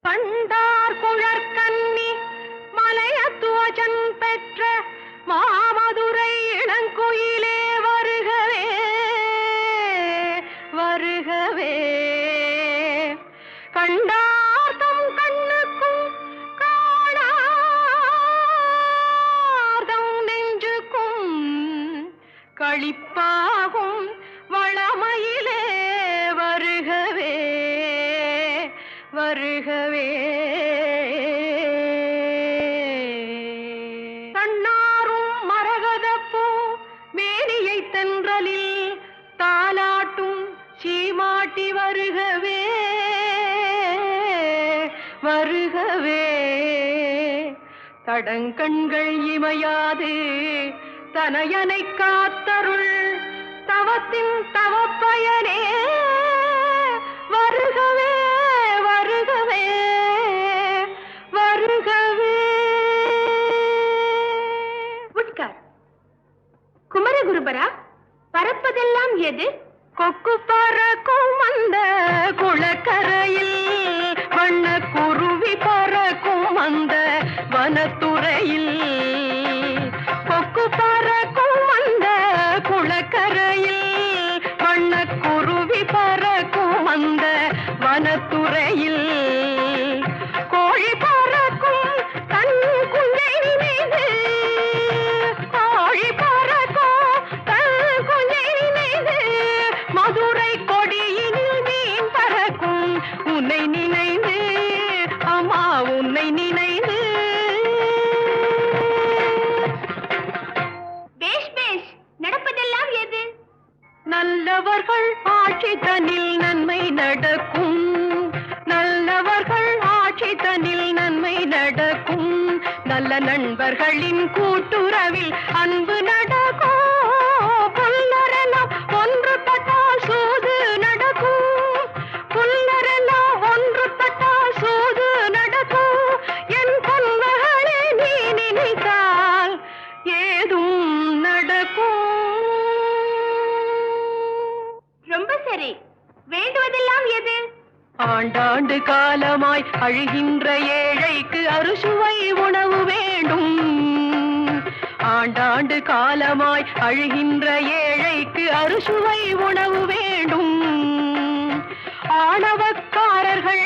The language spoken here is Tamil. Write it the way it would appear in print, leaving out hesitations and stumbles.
கண்டார் குழற்கன்னி மலையத்துவஜன் பெற்ற மாமதுரை இளங்குயிலே வருகவே வருகவே. கண்டார்தம் கண்ணுக்கும் காணார்தம் நெஞ்சுக்கும் களிப்பாகும் வளமையிலே வருகவே வருகவே. தன்னாரும் மரகதப்பூ மேனியை தென்றலில் தாலாட்டும் சீமாட்டி வருகவே வருகவே. தடங்கண்கள் இமையாது தனையனை காத்தருள் தவத்தின் தவப்பயனே வருகவே வருகவே வருகவே. உட்கார். குமரகுருபரா, பறப்பதெல்லாம் எது? கொக்கு பறக்கும் அந்த குளக்கரையில், வண்ண குருவி பறக்கும் அந்த வனத்துறையில். கொக்கு பறக்கும் அந்த குளக்கரையில், வண்ண குருவி பறக்கும் அந்த வனத்துறையில். கோழி பறக்கும் தன் குஞ்சை நினைந்து, கோழி பறக்கும் தன் குஞ்சை நினைந்து, மதுரை கொடியினில் மீன் பறக்கும் உன்னை நினைந்து, அம்மா உன்னை நினைந்து. பேஷ் பேஷ், நடப்பதெல்லாம் எது? நல்லவர்கள் ஆட்சி தனில் நன்மை நடக்கும், நல்லவர்கள் ஆட்சி தனில் நன்மை நடக்கும். நல்ல நண்பர்களின் கூட்டுறவில் அன்பு நடக்கும். புல்லரெல்லாம் ஒன்றுபட்டால் சூது நடக்கும், புல்லரெல்லாம் ஒன்றுபட்டால் சூது நடக்கும். என் பொன்மகளே, நீ நினைத்தால் ஏதும் நடக்கும். ரொம்ப சரி, வேண்டுவதெல்லாம் எது? ஆண்டாண்டு காலமாய் அழுகின்ற ஏழைக்கு அறுசுவை உணவு வேண்டும். ஆண்டாண்டு காலமாய் அழுகின்ற ஏழைக்கு அறுசுவை உணவு வேண்டும். ஆணவக்காரர்கள்